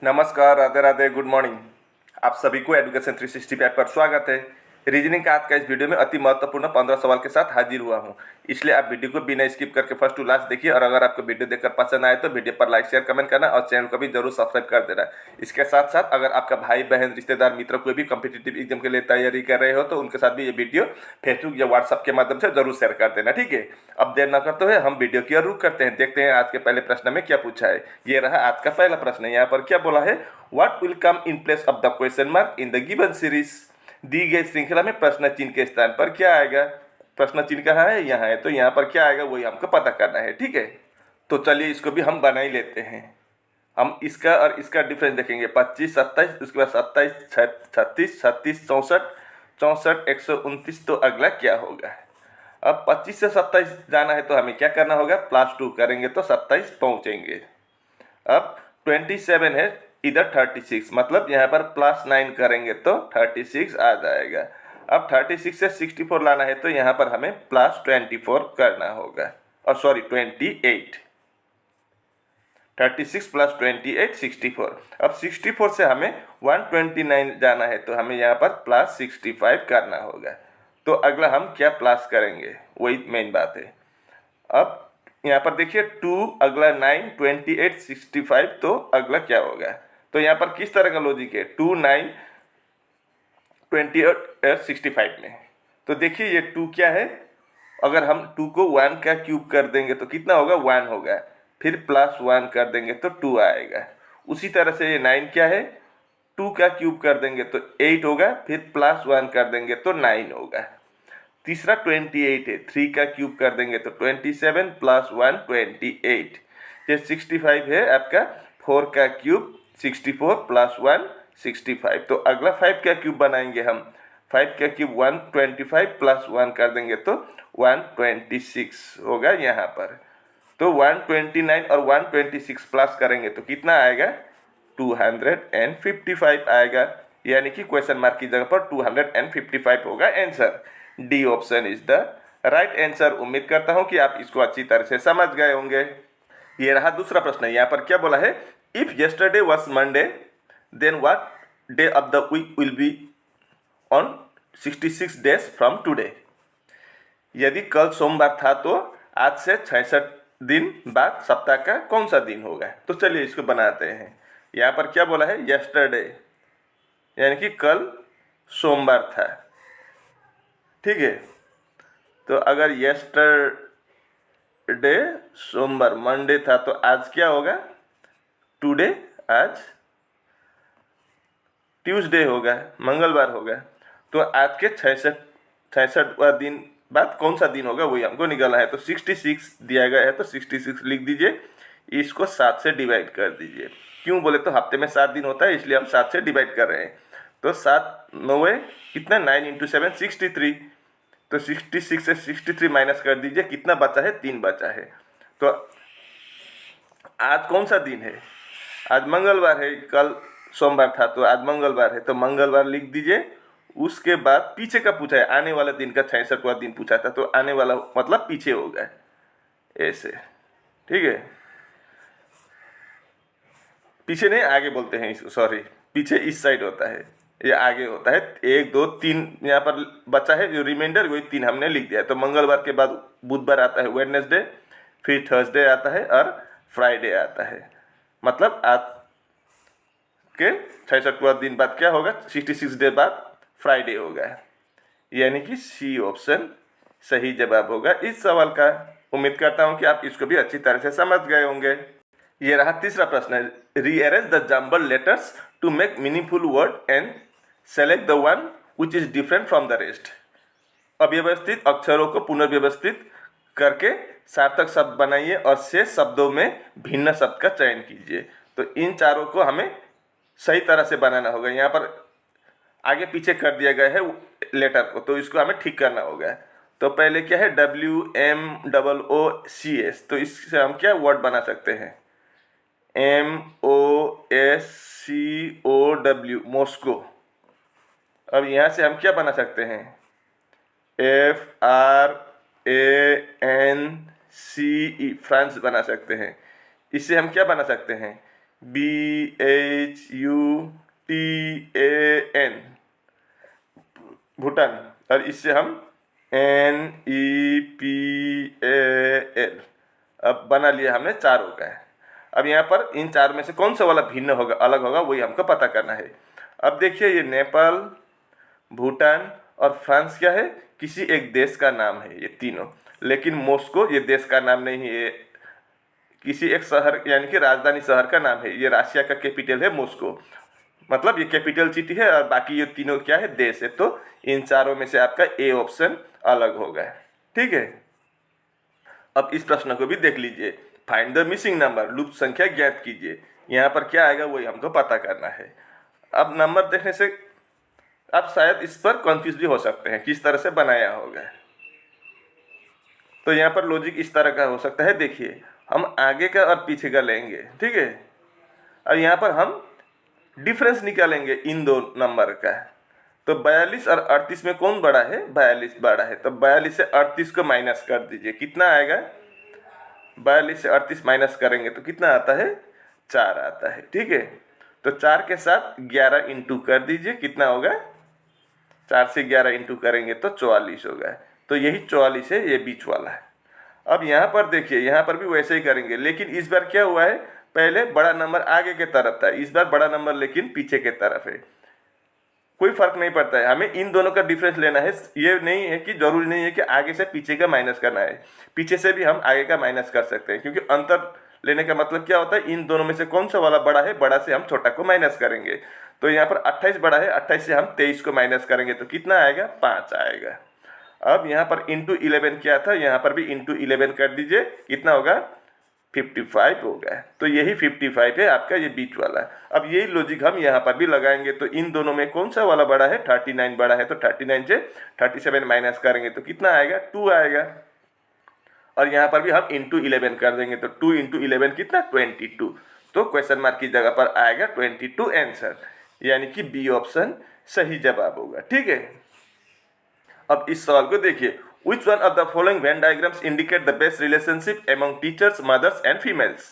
नमस्कार, Radhe Radhe, good morning. आप सभी को एजुकेशन 365 पर स्वागत है। रीजनिंग का आज का इस वीडियो में अति महत्वपूर्ण 15 सवाल के साथ हाजिर हुआ हूं, इसलिए आप वीडियो को बिना स्किप करके फर्स्ट टू लास्ट देखिए। और अगर आपको वीडियो देखकर पसंद आए तो वीडियो पर लाइक शेयर कमेंट करना और चैनल को भी जरूर सब्सक्राइब कर देना। इसके साथ साथ अगर आपका भाई बहन रिश्तेदार मित्र कोई भी कॉम्पिटिटिव एग्जाम के लिए तैयारी कर रहे हो तो उनके साथ भी ये वीडियो फेसबुक या व्हाट्सअप के माध्यम से जरूर शेयर कर देना, ठीक है। अब देर न करते हुए हम वीडियो की ओर रुख करते हैं। देखते हैं आज के पहले प्रश्न में क्या पूछा है। ये रहा आज का पहला प्रश्न। यहाँ पर क्या बोला है, what will come in place of the question mark in the given series. दी गई श्रृंखला में प्रश्न चिन्ह के स्थान पर क्या आएगा। प्रश्न चिन्ह कहाँ है, यहाँ है, तो यहाँ पर क्या आएगा वही हमको पता करना है, ठीक है। तो चलिए इसको भी हम बना ही लेते हैं। हम इसका और इसका डिफरेंस देखेंगे। 25, 27, उसके बाद 27, 36, 36, 64, 64, 129, तो अगला क्या होगा। अब 25 से 27 जाना है तो हमें क्या करना होगा, +2 करेंगे तो 27 पहुँचेंगे। अब 27 है, इधर 36, मतलब यहाँ पर +9 करेंगे तो 36 आ जाएगा। अब 36 से 64 लाना है तो यहाँ पर हमें +24 करना होगा, और सॉरी 28। 36 + 28 64। अब 64 से हमें 129 जाना है तो हमें यहाँ पर +65 करना होगा। तो अगला हम क्या प्लस करेंगे, वही मेन बात है। अब यहाँ पर देखिए 2, अगला 9, 28, 65, तो अगला क्या होगा। तो यहाँ पर किस तरह का लॉजिक है, 2, 9, 28, 65 में। तो देखिए ये 2 क्या है, अगर हम 2 को 1 का क्यूब कर देंगे तो कितना होगा, 1 होगा। फिर +1 कर देंगे तो 2 आएगा। उसी तरह से ये 9 क्या है, 2 का क्यूब कर देंगे तो 8 होगा, फिर +1 कर देंगे तो 9 होगा। तीसरा 28 है, 3 का क्यूब कर देंगे तो 27 + 1 28। ये 65 है आपका, 4 का क्यूब 64 + 1 65। तो अगला 5 का क्यूब बनाएंगे हम। 5 का क्यूब 125 + 1 कर देंगे तो 126 होगा यहाँ पर। तो 129 और 126 प्लस करेंगे तो कितना आएगा, 255 आएगा। यानी कि क्वेश्चन मार्क की जगह पर 255 होगा answer. D option is the right answer. उम्मीद करता हूं कि आप इसको अच्छी तरह से समझ गए होंगे। ये रहा दूसरा प्रश्न। यहाँ पर क्या बोला है, if yesterday was Monday then what day of the week will be on 66 days from today. यदि कल सोमवार था तो आज से 66 दिन बाद सप्ताह का कौन सा दिन होगा। तो चलिए इसको बनाते हैं। यहाँ पर क्या बोला है, यस्टरडे यानी कि कल सोमवार था, ठीक है। तो अगर यस्टरडे सोमवार, मंडे था तो आज क्या होगा, टुडे, आज ट्यूसडे होगा, मंगलवार होगा। तो आज के 66वां दिन बाद कौन सा दिन होगा वही हमको निकालना है। तो 66 दिया गया है तो 66 लिख दीजिए। इसको 7 से डिवाइड कर दीजिए। क्यों बोले तो हफ्ते में 7 दिन होता है, इसलिए हम 7 से डिवाइड कर रहे हैं। तो 7 9 कितना, 9 × 7 63। तो 66 से 63 माइनस कर दीजिए, कितना बचा है, 3 बचा है। तो आज कौन सा दिन है, आज मंगलवार है। कल सोमवार था तो आज मंगलवार है, तो मंगलवार लिख दीजिए। उसके बाद पीछे का पूछा है, आने वाले दिन का 66वां दिन पूछा था, तो आने वाला मतलब पीछे होगा ऐसे, ठीक है। पीछे नहीं, आगे बोलते हैं इसको, सॉरी, पीछे इस साइड होता है, ये आगे होता है। 1 2 3 यहाँ पर बचा है, जो रिमाइंडर वही 3 हमने लिख दिया है। तो मंगलवार के बाद बुधवार आता है, वेडनेसडे, फिर थर्सडे आता है और फ्राइडे आता है। मतलब आज के 66वां दिन बाद क्या होगा, 66 डे बाद फ्राइडे होगा। यानी कि सी ऑप्शन सही जवाब होगा इस सवाल का। उम्मीद करता हूं कि आप इसको भी अच्छी तरह से समझ गए होंगे। ये रहा तीसरा प्रश्न। Rearrange the jumble letters to make meaningful word and select the one which is different from the rest. अव्यवस्थित अक्षरों को पुनर्व्यवस्थित करके सार्थक शब्द बनाइए और शेष शब्दों में भिन्न शब्द का चयन कीजिए। तो इन चारों को हमें सही तरह से बनाना होगा। यहाँ पर आगे पीछे कर दिया गया है लेटर को, तो इसको हमें ठीक करना होगा। तो पहले क्या है, WMOOCS, तो इससे हम क्या वर्ड बना सकते हैं, MOSCOW, मॉस्को। अब यहाँ से हम क्या बना सकते हैं, FRANCE, फ्रांस बना सकते हैं। इससे हम क्या बना सकते हैं, BHUTAN, भूटान, और इससे हम NEPAL, अब बना लिया हमने चारों का है। अब यहाँ पर इन चार में से कौन सा वाला भिन्न होगा, अलग होगा, वही हमको पता करना है। अब देखिए ये नेपाल, भूटान और फ्रांस क्या है, किसी एक देश का नाम है ये तीनों, लेकिन मॉस्को ये देश का नाम नहीं है, किसी एक शहर यानी कि राजधानी शहर का नाम है। ये रशिया का कैपिटल है मॉस्को, मतलब ये कैपिटल सिटी है, और बाकी ये तीनों क्या है, देश है। तो इन चारों में से आपका ए ऑप्शन अलग होगा, ठीक है। अब इस प्रश्न को भी देख लीजिए, फाइंड द मिसिंग नंबर, लुप्त संख्या ज्ञात कीजिए। यहाँ पर क्या आएगा वही हमको पता करना है। अब नंबर देखने से आप शायद इस पर कंफ्यूज भी हो सकते हैं किस तरह से बनाया होगा। तो यहाँ पर लॉजिक इस तरह का हो सकता है, देखिए हम आगे का और पीछे का लेंगे, ठीक है। अब यहाँ पर हम डिफरेंस निकालेंगे इन दो नंबर का। तो 42 और 38 में कौन बड़ा है, 42 बड़ा है। तो 42 से 38 को माइनस कर दीजिए, कितना आएगा, 42 से 38 माइनस करेंगे तो कितना आता है, 4 आता है, ठीक है। तो 4 के साथ 11 इंटू कर दीजिए, कितना होगा, 4 से 11 इंटू करेंगे तो 44 होगा। तो यही 44 है, ये बीच वाला है। अब यहाँ पर देखिए, यहाँ पर भी वैसे ही करेंगे, लेकिन इस बार क्या हुआ है, पहले बड़ा नंबर आगे के तरफ था, इस बार बड़ा नंबर लेकिन पीछे के तरफ है। कोई फर्क नहीं पड़ता है, हमें इन दोनों का डिफरेंस लेना है। ये नहीं है कि जरूरी नहीं है कि आगे से पीछे का माइनस करना है, पीछे से भी हम आगे का माइनस कर सकते हैं, क्योंकि अंतर लेने का मतलब क्या होता है, इन दोनों में से कौन सा वाला बड़ा है, बड़ा से हम छोटा को माइनस करेंगे। तो यहाँ पर 28 बड़ा है, 28 से हम 23 को माइनस करेंगे तो कितना आएगा, 5 आएगा। अब यहाँ पर इंटू 11 क्या था, यहाँ पर भी इंटू 11 कर दीजिए, कितना होगा, 55 होगा। तो यही 55 है आपका, ये बीच वाला। अब यही लॉजिक हम यहाँ पर भी लगाएंगे। तो इन दोनों में कौन सा वाला बड़ा है, 39 बड़ा है। तो 39 से 37 माइनस करेंगे तो कितना आएगा, 2 आएगा। और यहाँ पर भी हम इंटू 11 कर देंगे, तो 2 इंटू 11 कितना, 22। तो क्वेश्चन मार्क की जगह पर आएगा 22 आंसर, यानी कि बी ऑप्शन सही जवाब होगा, ठीक है। अब इस सवाल को देखिए, Which one of the following Venn diagrams indicate the best relationship among teachers, mothers and females?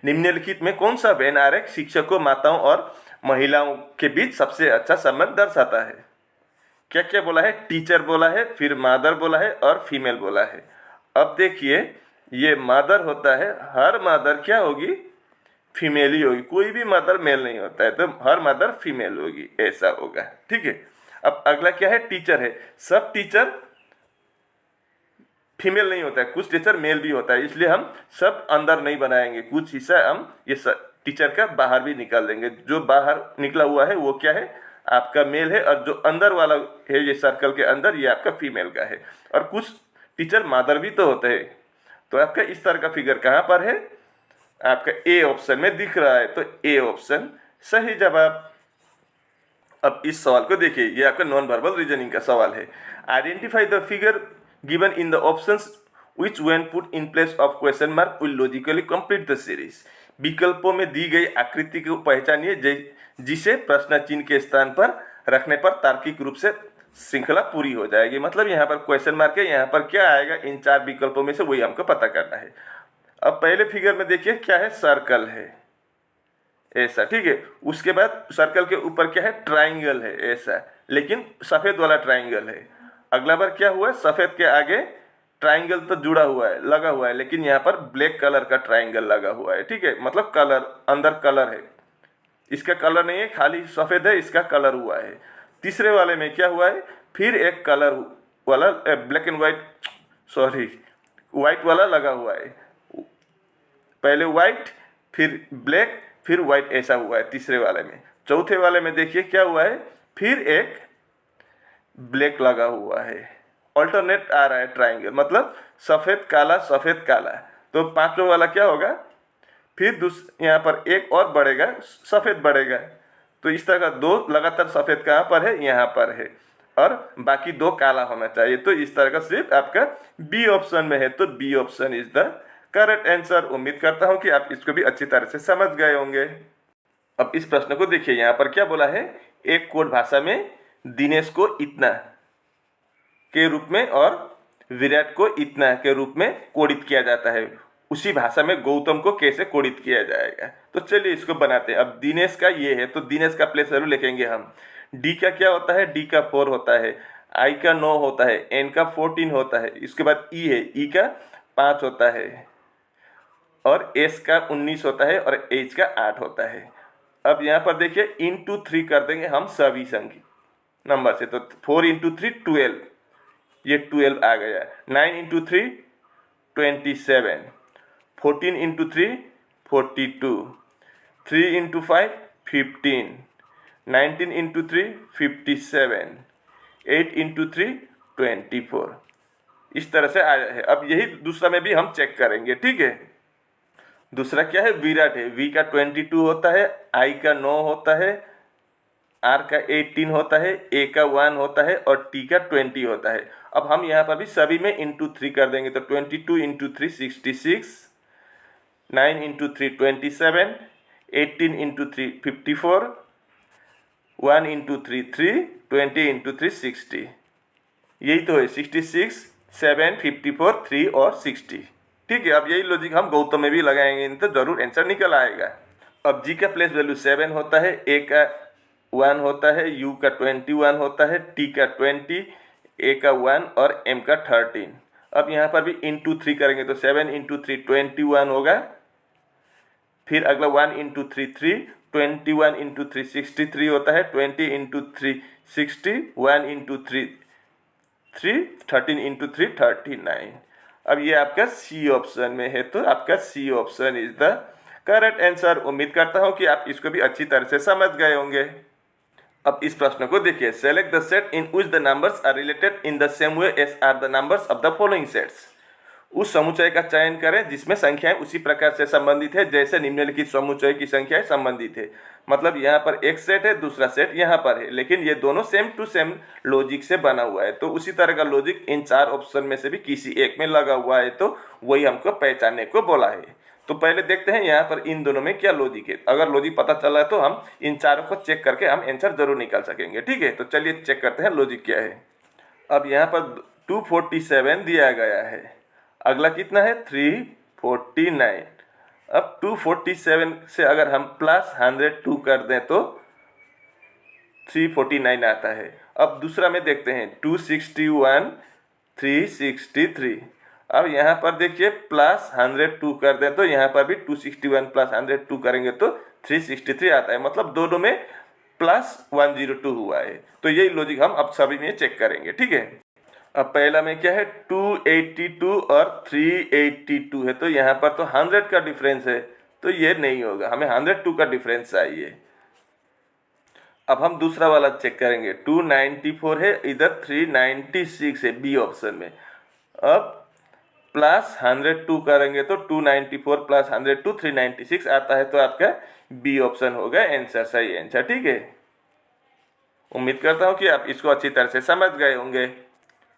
निम्नलिखित में कौन सा वेन आरेख शिक्षकों, माताओं और महिलाओं के बीच सबसे अच्छा संबंध दर्शाता है। क्या क्या बोला है, टीचर बोला है, फिर मदर बोला है और फीमेल बोला है। अब देखिए, ये मदर होता है, हर मदर क्या होगी, फीमेल ही होगी, कोई भी मदर मेल नहीं होता है, तो हर मदर फीमेल होगी, ऐसा होगा, ठीक है। अब अगला क्या है, टीचर है, सब टीचर फीमेल नहीं होता है, कुछ टीचर मेल भी होता है, इसलिए हम सब अंदर नहीं बनाएंगे, कुछ हिस्सा हम ये टीचर का बाहर भी निकाल देंगे। जो बाहर निकला हुआ है वो क्या है, आपका मेल है, और जो अंदर वाला है ये सर्कल के अंदर, ये आपका फीमेल का है। और कुछ टीचर मदर भी तो होते हैं। तो आपका इस तरह का फिगर कहाँ पर है, आपका ए ऑप्शन में दिख रहा है, तो ए ऑप्शन सही जवाब। अब इस सवाल को देखिए, ये आपका नॉन वर्बल रीजनिंग का सवाल है। Identify the figure given in the options which when put in place of question mark will logically complete the series। विकल्पों में दी गई आकृति को पहचानिए जिसे प्रश्न चिन्ह के स्थान पर रखने पर तार्किक रूप से श्रृंखला पूरी हो जाएगी। मतलब यहाँ पर क्वेश्चन मार्क है, यहाँ पर क्या आएगा, इन 4 विकल्पों में से वही हमको पता करना है। अब पहले फिगर में देखिए क्या है, सर्कल है ऐसा, ठीक है। उसके बाद सर्कल के ऊपर क्या है, ट्राइंगल है ऐसा, लेकिन सफ़ेद वाला ट्राइंगल है। अगला बार क्या हुआ, सफ़ेद के आगे ट्राइंगल तो जुड़ा हुआ है, लगा हुआ है, लेकिन यहाँ पर ब्लैक कलर का ट्राइंगल लगा हुआ है, ठीक है। मतलब कलर, अंदर कलर है, इसका कलर नहीं है, खाली सफ़ेद है, इसका कलर हुआ है। तीसरे वाले में क्या हुआ है, फिर एक कलर वाला black and white, sorry white वाला लगा हुआ है, पहले वाइट फिर ब्लैक फिर वाइट, ऐसा हुआ है तीसरे वाले में। चौथे वाले में देखिए क्या हुआ है, फिर एक ब्लैक लगा हुआ है, ऑल्टरनेट आ रहा है ट्राइंगल, मतलब सफ़ेद काला सफ़ेद काला। तो पांचवा वाला क्या होगा, फिर यहाँ पर एक और बढ़ेगा, सफ़ेद बढ़ेगा। तो इस तरह का 2 लगातार सफ़ेद कहाँ पर है, यहाँ पर है, और बाकी 2 काला होना चाहिए। तो इस तरह का सिर्फ आपका बी ऑप्शन में है, तो B option is the correct answer. उम्मीद करता हूँ कि आप इसको भी अच्छी तरह से समझ गए होंगे। अब इस प्रश्न को देखिए, यहाँ पर क्या बोला है, एक कोड भाषा में दिनेश को इतना के रूप में और विराट को इतना के रूप में कोडित किया जाता है। उसी भाषा में गौतम को कैसे कोडित किया जाएगा। तो चलिए इसको बनाते हैं। अब दिनेश का ये है तो दिनेश का प्लेस वैल्यू लिखेंगे हम। डी का क्या होता है, डी का 4 होता है, आई का 9 होता है, एन का 14 होता है, इसके बाद ई है, ई का 5 होता है, और एस का 19 होता है, और एच का 8 होता है। अब यहाँ पर देखिए इंटू 3 कर देंगे हम सभी संख्या नंबर से, तो 4 इंटू 3 12, ये 12 आ गया। 9 into 3 27, 14 into 3 42, 3 into 5 15, 19 into 3 57, 8 into 3 24। इस तरह से आया है। अब यही दूसरा में भी हम चेक करेंगे, ठीक है। दूसरा क्या है, विराट है। वी का 22 होता है, आई का 9 होता है, आर का 18 होता है, ए का 1 होता है, और टी का 20 होता है। अब हम यहाँ पर भी सभी में इंटू 3 कर देंगे, तो 22 into 3 66, 9 into 3 27, 18 into 3 54, 1 into 3 3, 20 into 3 60। यही तो है, 66, 7, 54, 3 और 60। ठीक है। अब यही लॉजिक हम गौतम में भी लगाएंगे तो जरूर आंसर निकल आएगा। अब जी का प्लेस वैल्यू 7 होता है, ए का 1 होता है, यू का 21 होता है, टी का 20, ए का 1 और एम का 13। अब यहाँ पर भी इंटू 3 करेंगे तो 7 इंटू 3 21 होगा। फिर अगला 1 इंटू 3 3, 21 इंटू 3 63 होता है, 20 इंटू 3 60, 1 इंटू 3 3, 13 इंटू 3 39। अब ये आपका सी ऑप्शन में है, तो आपका C option is the correct answer. उम्मीद करता हूँ कि आप इसको भी अच्छी तरह से समझ गए होंगे। अब इस प्रश्न को देखिए, select the set in which the numbers are related in the same way as are the numbers of the following sets. उस समुच्चय का चयन करें जिसमें संख्याएं उसी प्रकार से संबंधित है जैसे निम्नलिखित समुच्चय की संख्याएं संबंधित है। मतलब यहाँ पर एक सेट है, दूसरा सेट यहाँ पर है, लेकिन ये दोनों सेम टू सेम लॉजिक से बना हुआ है। तो उसी तरह का लॉजिक इन 4 ऑप्शन में से भी किसी एक में लगा हुआ है, तो वही हमको पहचानने को बोला है। तो पहले देखते हैं यहाँ पर इन दोनों में क्या लॉजिक है। अगर लॉजिक पता चला है तो हम इन चारों को चेक करके हम आंसर जरूर निकाल सकेंगे। ठीक है, तो चलिए चेक करते हैं लॉजिक क्या है। अब यहाँ पर 247 दिया गया है, अगला कितना है 349। अब 247 से अगर हम प्लस 102 कर दें तो 349 आता है। अब दूसरा में देखते हैं 261 363। अब यहाँ पर देखिए प्लस 102 कर दें तो यहाँ पर भी 261 प्लस 102 करेंगे तो 363 आता है। मतलब दोनों में प्लस 102 हुआ है। तो यही लॉजिक हम अब सभी में चेक करेंगे। ठीक है। अब पहला में क्या है 282 और 382 है, तो यहाँ पर तो 100 का डिफरेंस है, तो ये नहीं होगा, हमें 102 का डिफरेंस चाहिए। अब हम दूसरा वाला चेक करेंगे, 294 है, इधर 396 है बी ऑप्शन में। अब प्लस 102 करेंगे तो 294 प्लस 102 396 आता है, तो आपका बी ऑप्शन होगा आंसर, सही आंसर। ठीक है, उम्मीद करता हूँ कि आप इसको अच्छी तरह से समझ गए होंगे।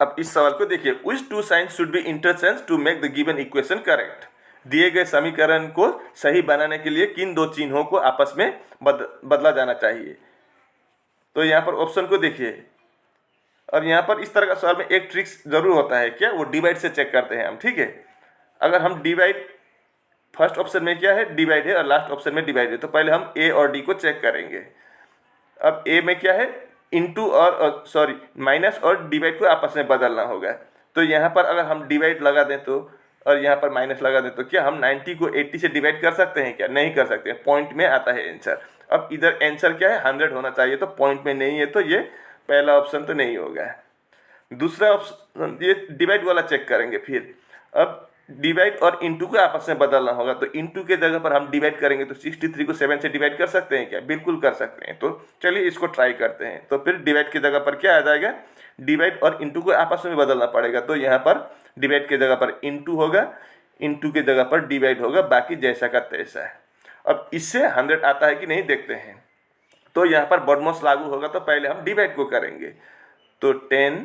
अब इस सवाल को देखिए, which two signs should be interchanged to make the given equation correct। दिए गए समीकरण को सही बनाने के लिए किन दो चिन्हों को आपस में बदला जाना चाहिए। तो यहाँ पर ऑप्शन को देखिए, और यहाँ पर इस तरह का सवाल में एक ट्रिक्स जरूर होता है, क्या वो डिवाइड से चेक करते हैं हम। ठीक है, अगर हम डिवाइड, फर्स्ट ऑप्शन में क्या है डिवाइड है और लास्ट ऑप्शन में डिवाइड है, तो पहले हम ए और डी को चेक करेंगे। अब ए में क्या है इंटू और सॉरी माइनस और डिवाइड को आपस में बदलना होगा। तो यहाँ पर अगर हम डिवाइड लगा दें तो, और यहाँ पर माइनस लगा दें तो क्या हम 90 को 80 से डिवाइड कर सकते हैं? क्या नहीं कर सकते, पॉइंट में आता है आंसर। अब इधर आंसर क्या है 100 होना चाहिए, तो पॉइंट में नहीं है, तो ये पहला ऑप्शन तो नहीं होगा। दूसरा ऑप्शन ये डिवाइड वाला चेक करेंगे। फिर अब डिवाइड और इंटू को आपस में बदलना होगा, तो इंटू के जगह पर हम डिवाइड करेंगे तो 63 को 7 से डिवाइड कर सकते हैं क्या? बिल्कुल कर सकते हैं। तो चलिए इसको ट्राई करते हैं। तो फिर डिवाइड की जगह पर क्या आ जाएगा, डिवाइड और इंटू को आपस में बदलना पड़ेगा। तो यहाँ पर डिवाइड के जगह पर इंटू होगा, इंटू के जगह पर डिवाइड होगा, बाकी जैसा का तैसा है। अब इससे 100 आता है कि नहीं देखते हैं। तो यहाँ पर बॉडमोस्ट लागू होगा, तो पहले हम डिवाइड को करेंगे। तो 10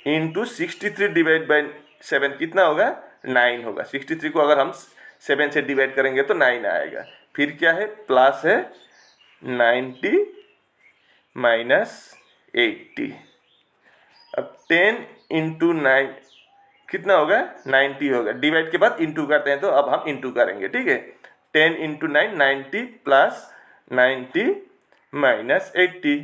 इंटू 63 डिवाइड बाई 7 कितना होगा 9 होगा। 63 को अगर हम 7 से डिवाइड करेंगे तो 9 आएगा। फिर क्या है प्लस है 90 माइनस 80। अब 10 इंटू 9 कितना होगा 90 होगा। डिवाइड के बाद इंटू करते हैं तो अब हम इंटू करेंगे, ठीक है। 10 इंटू 9 90 प्लस 90 माइनस 80।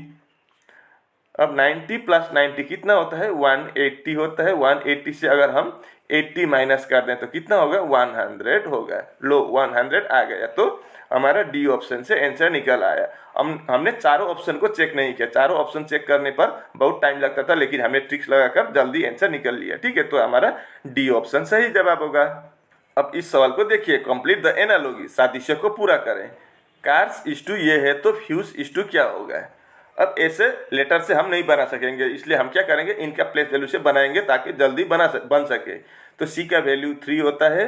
अब 90 प्लस 90 कितना होता है 180 होता है। 180 से अगर हम 80 माइनस कर दें तो कितना होगा 100 होगा। लो 100 आ गया, तो हमारा डी ऑप्शन से आंसर निकल आया। हमने चारों ऑप्शन को चेक नहीं किया, चारों ऑप्शन चेक करने पर बहुत टाइम लगता था, लेकिन हमने ट्रिक्स लगाकर जल्दी आंसर निकल लिया, ठीक है। तो हमारा डी ऑप्शन सही जवाब होगा। अब इस सवाल को देखिए, कंप्लीट द एनालॉजी, सादृश्य को पूरा करें। कार्स इज टू ये है तो फ्यूज इज टू क्या होगा। अब ऐसे लेटर से हम नहीं बना सकेंगे, इसलिए हम क्या करेंगे, इनका प्लेस वैल्यू से बनाएंगे ताकि जल्दी बन सके। तो सी का वैल्यू 3 होता है,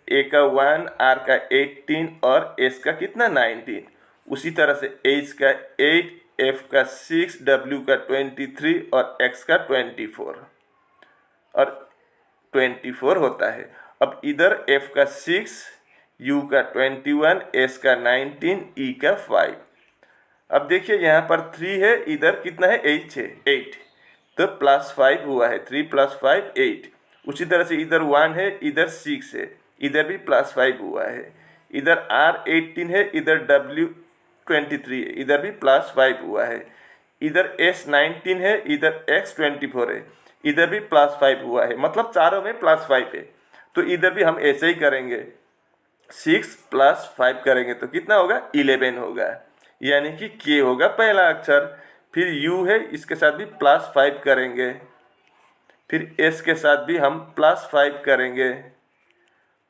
ए का 1, आर का 18 और एस का कितना 19। उसी तरह से एच का 8, एफ का 6, डब्ल्यू का 23 और एक्स का 24 और 24 होता है। अब इधर एफ का 6, यू का 21, एस का 19, ई का 5। अब देखिए यहाँ पर 3 है, इधर कितना है 8 है, 8 तो प्लस 5 हुआ है, 3 प्लस 5 8। उसी तरह से इधर 1 है, इधर 6 है, इधर भी प्लस 5 हुआ है। इधर आर 18 है, इधर डब्ल्यू 23 है, इधर भी प्लस 5 हुआ है। इधर एस 19 है, इधर एक्स 24 है, इधर भी प्लस 5 हुआ है। मतलब चारों में प्लस 5 है। तो इधर भी हम ऐसे ही करेंगे, 6 प्लस 5 करेंगे तो कितना होगा 11 होगा, यानी कि के होगा पहला अक्षर। फिर यू है, इसके साथ भी प्लस 5 करेंगे। फिर एस के साथ भी हम प्लस 5 करेंगे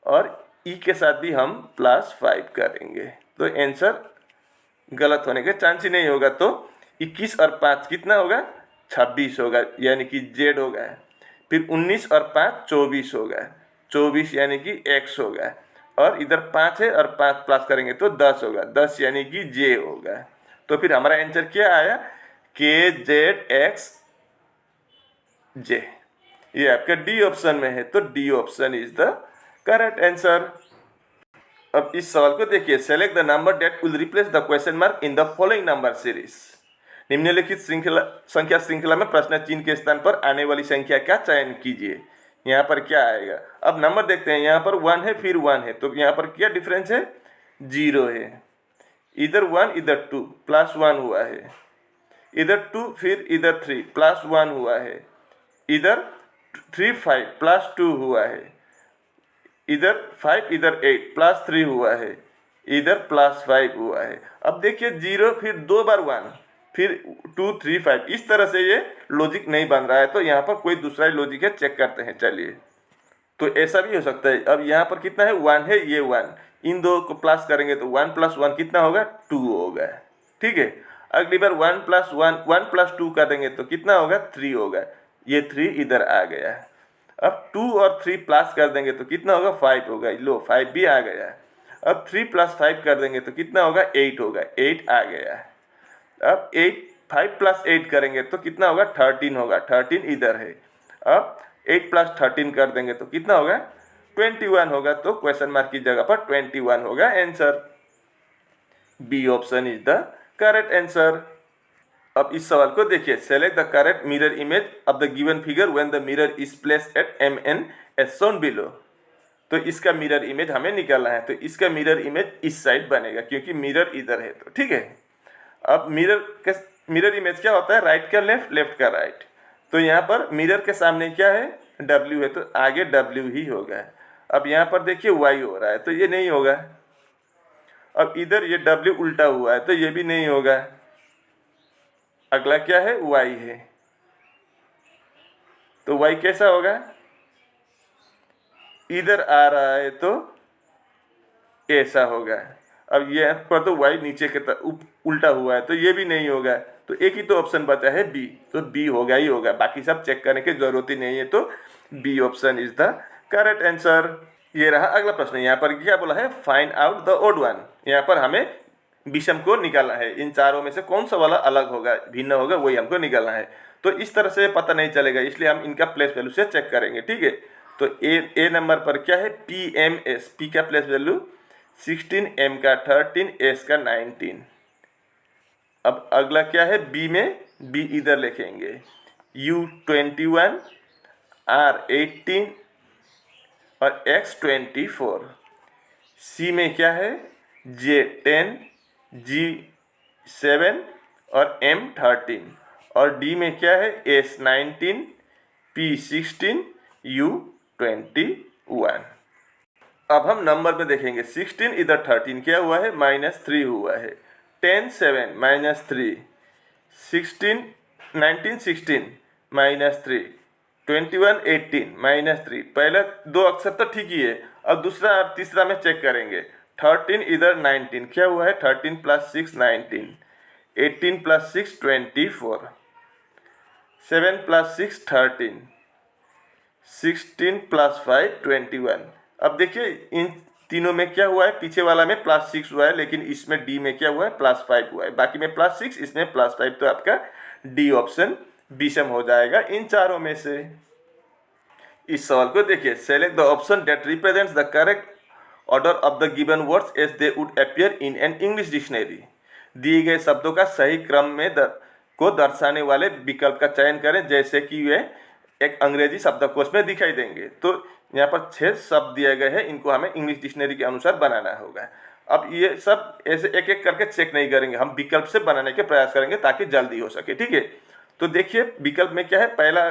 और ई के साथ भी हम प्लस 5 करेंगे। तो आंसर गलत होने के चांस ही नहीं होगा। तो 21 और 5 कितना होगा 26 होगा, यानी कि जेड होगा। फिर 19 और 5 24 होगा, 24 यानी कि एक्स होगा। और इधर 5 है और 5 प्लस करेंगे तो 10 होगा, 10 यानी कि जे होगा। तो फिर हमारा आंसर क्या आया, के जेड एक्स जे। ये आपका डी ऑप्शन में है, तो D option is the correct answer. अब इस सवाल को देखिए, select the number that will replace the question mark in the following number series. निम्नलिखित संख्या श्रृंखला में प्रश्न चिन्ह के स्थान पर आने वाली संख्या का चयन कीजिए। यहाँ पर क्या आएगा, अब नंबर देखते हैं। यहाँ पर 1 है, फिर 1 है, तो यहाँ पर क्या डिफरेंस है 0 है। इधर 1 इधर 2 प्लस 1 हुआ है, इधर 2 फिर इधर 3 प्लस 1 हुआ है, इधर 3 5 प्लस 2 हुआ है, इधर 5 इधर 8 प्लस 3 हुआ है, इधर प्लस 5 हुआ है। अब देखिए 0 फिर 2 बार 1 फिर 2 3 5, इस तरह से ये लॉजिक नहीं बन रहा है। तो यहाँ पर कोई दूसरा लॉजिक है, चेक करते हैं। चलिए, तो ऐसा भी हो सकता है। अब यहाँ पर कितना है 1 है, ये 1, इन दो को प्लस करेंगे तो 1 प्लस 1 कितना होगा 2 होगा, ठीक है। अगली बार 1 प्लस 1 1 प्लस 2 कर देंगे तो कितना होगा 3 होगा, ये 3 इधर आ गया। अब 2 और 3 प्लस कर देंगे तो कितना होगा 5 होगा, लो 5 भी आ गया। अब 3 प्लस 5 कर देंगे तो कितना होगा 8 होगा, 8 आ गया। अब 5 प्लस 8 करेंगे तो कितना होगा 13 होगा, 13 इधर है। अब 8 प्लस 13 कर देंगे तो कितना होगा 21 होगा। तो क्वेश्चन मार्क की जगह पर 21 होगा answer. B option is the correct answer. अब इस सवाल को देखिए, select the correct mirror image of the given figure when the mirror is placed at MN as shown below. तो इसका मिरर इमेज हमें निकालना है। तो इसका मिरर इमेज इस साइड बनेगा, क्योंकि मिरर इधर है, तो ठीक है। अब मिरर इमेज क्या होता है, राइट का लेफ्ट, लेफ्ट का राइट। तो यहाँ पर मिरर के सामने क्या है W है, तो आगे W ही होगा। अब यहाँ पर देखिए Y हो रहा है, तो ये नहीं होगा। अब इधर ये W उल्टा हुआ है, तो ये भी नहीं होगा। अगला क्या है Y है, तो Y कैसा होगा, इधर आ रहा है तो ऐसा होगा। अब ये पर तो Y नीचे के उल्टा हुआ है, तो ये भी नहीं होगा। तो एक ही तो ऑप्शन बचा है B, तो B होगा ही होगा, बाकी सब चेक करने की जरूरत ही नहीं है। तो B option is the correct answer. ये रहा अगला प्रश्न। यहाँ पर क्या बोला है, find out the odd one. यहाँ पर हमें विषम को निकालना है। इन चारों में से कौन सा वाला अलग होगा, भिन्न होगा, वही हमको निकालना है। तो इस तरह से पता नहीं चलेगा, इसलिए हम इनका प्लेस वैल्यू से चेक करेंगे, ठीक है। तो ए नंबर पर क्या है PMS, P का प्लेस वैल्यू 16, M का 13, S का 19। अब अगला क्या है B में, B इधर लिखेंगे U 21, R 18, और x 24। C में क्या है, J 10, G 7 और M 13। और D में क्या है, S 19, P 16, U 21। अब हम नंबर में देखेंगे। 16 इधर 13 क्या हुआ है, -3 हुआ है। 10 7 -3, 16 19 16 -3, 21 18 -3। पहले दो अक्षर तो ठीक ही है, अब दूसरा और तीसरा में चेक करेंगे। 13 इधर 19 क्या हुआ है, 13 + 6 19, 18 + 6 24, 7 + 6 13, 16 + 5 21। अब देखिए इन तीनों में क्या हुआ है, पीछे वाला में +6 हुआ है, लेकिन इसमें डी में क्या हुआ है, +5 हुआ है। बाकी में +6, इसमें +5, तो आपका डी ऑप्शन विषम हो जाएगा इन चारों में से। इस सवाल को देखिए, select the option that represents the correct order of the given words as they would appear in an English dictionary. दिए गए शब्दों का सही क्रम में को दर्शाने वाले विकल्प का चयन करें जैसे कि वे एक अंग्रेजी शब्दकोश में दिखाई देंगे। तो यहाँ पर 6 शब्द दिए गए हैं, इनको हमें इंग्लिश डिक्शनरी के अनुसार बनाना होगा। अब ये सब ऐसे एक एक करके चेक नहीं करेंगे, हम विकल्प से बनाने के प्रयास करेंगे ताकि जल्दी हो सके, ठीक है। तो देखिए विकल्प में क्या है, पहला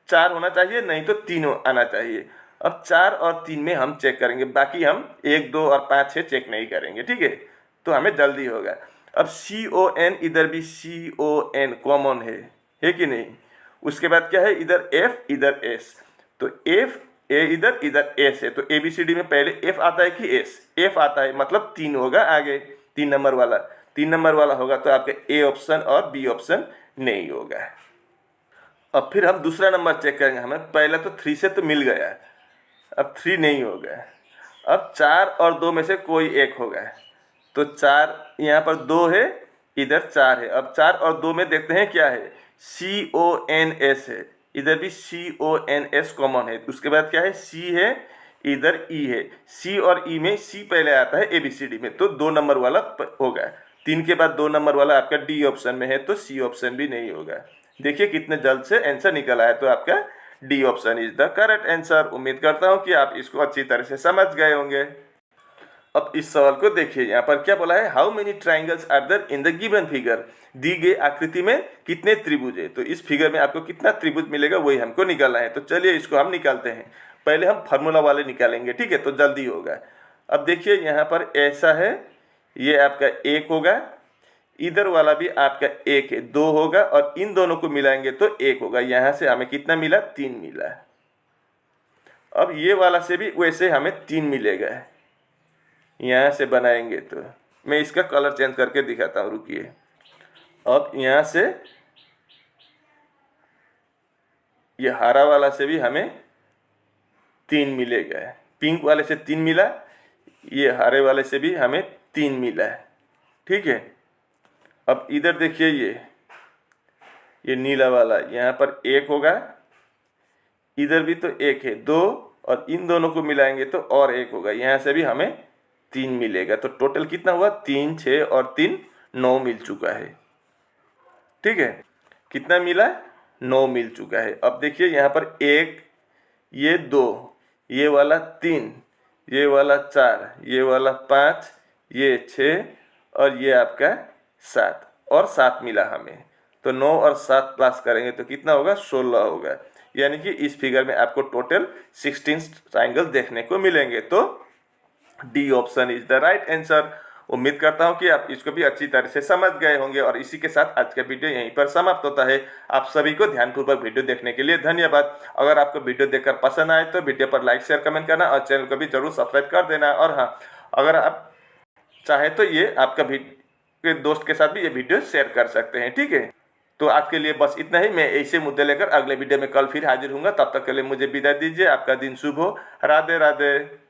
4 होना चाहिए, नहीं तो 3 आना चाहिए। अब 4 और 3 में हम चेक करेंगे, बाकी हम 1 2 और 5 6 चेक नहीं करेंगे, ठीक है। तो हमें जल्दी होगा। अब CON, इधर भी CON कॉमन है कि नहीं। उसके बाद क्या है, इधर F इधर S, तो F A इधर S है, तो ABCD में पहले F आता है कि S, F आता है, मतलब 3 होगा आगे, 3 नंबर वाला। 3 नंबर वाला होगा तो आपके A ऑप्शन और B ऑप्शन नहीं होगा। अब फिर हम दूसरा नंबर चेक करेंगे, हमें पहले तो 3 से तो मिल गया, अब 3 नहीं होगा। अब 4 और 2 में से कोई एक होगा, तो 4 यहाँ पर 2 है, इधर 4 है। अब 4 और 2 में देखते हैं क्या है, CONS है, इधर भी CONS कॉमन है। उसके बाद क्या है, C है, इधर E है। C और E में C पहले आता है ABCD में, तो 2 नंबर वाला होगा। 3 के बाद 2 नंबर वाला आपका D ऑप्शन में है, तो C ऑप्शन भी नहीं होगा। देखिए कितने जल्द से आंसर निकल आया, तो आपका D option is the correct answer. उम्मीद करता हूँ कि आप इसको अच्छी तरह से समझ गए होंगे। अब इस सवाल को देखिए, यहाँ पर क्या बोला है, how many triangles are there in the given figure. दी गई आकृति में कितने त्रिभुज है, तो इस फिगर में आपको कितना त्रिभुज मिलेगा वही हमको निकालना है। तो चलिए इसको हम निकालते हैं। पहले हम फार्मूला वाले निकालेंगे, ठीक है, तो जल्दी होगा। अब देखिए यहाँ पर ऐसा है, ये आपका 1 होगा, इधर वाला भी आपका 1 है, 2 होगा, और इन दोनों को मिलाएंगे तो 1 होगा। यहाँ से हमें कितना मिला, 3 मिला। अब ये वाला से भी वैसे हमें 3 मिलेगा। यहाँ से बनाएंगे तो मैं इसका कलर चेंज करके दिखाता हूँ, रुकिए। अब यहाँ से ये हरा वाला से भी हमें 3 मिलेगा, पिंक वाले से 3 मिला, ये हरे वाले से भी हमें 3 मिला है, ठीक है। अब इधर देखिए ये नीला वाला, यहाँ पर 1 होगा, इधर भी तो 1 है, 2, और इन दोनों को मिलाएंगे तो और 1 होगा। यहाँ से भी हमें 3 मिलेगा। तो टोटल कितना हुआ, 3 6 और 3 9 मिल चुका है, ठीक है। कितना मिला, 9 मिल चुका है। अब देखिए यहाँ पर 1, ये 2, ये वाला 3, ये वाला 4, ये वाला 5, ये 6, और ये आपका 7, और 7 मिला हमें। तो 9 और 7 प्लस करेंगे तो कितना होगा, 16 होगा। यानी कि इस फिगर में आपको टोटल 16 ट्राइंगल देखने को मिलेंगे। तो D option is the right answer. उम्मीद करता हूं कि आप इसको भी अच्छी तरह से समझ गए होंगे। और इसी के साथ आज का वीडियो यहीं पर समाप्त होता है। आप सभी को ध्यानपूर्वक वीडियो देखने के लिए धन्यवाद। अगर आपको वीडियो देखकर पसंद आए तो वीडियो पर लाइक शेयर कमेंट करना, और चैनल को भी जरूर सब्सक्राइब कर देना। और हाँ, अगर आप चाहे तो ये आपका दोस्त के साथ भी ये वीडियो शेयर कर सकते हैं, ठीक है। तो आज के लिए बस इतना ही। मैं ऐसे मुद्दे लेकर अगले वीडियो में कल फिर हाजिर हूँगा। तब तक के लिए मुझे विदाई दीजिए। आपका दिन शुभ हो। राधे राधे।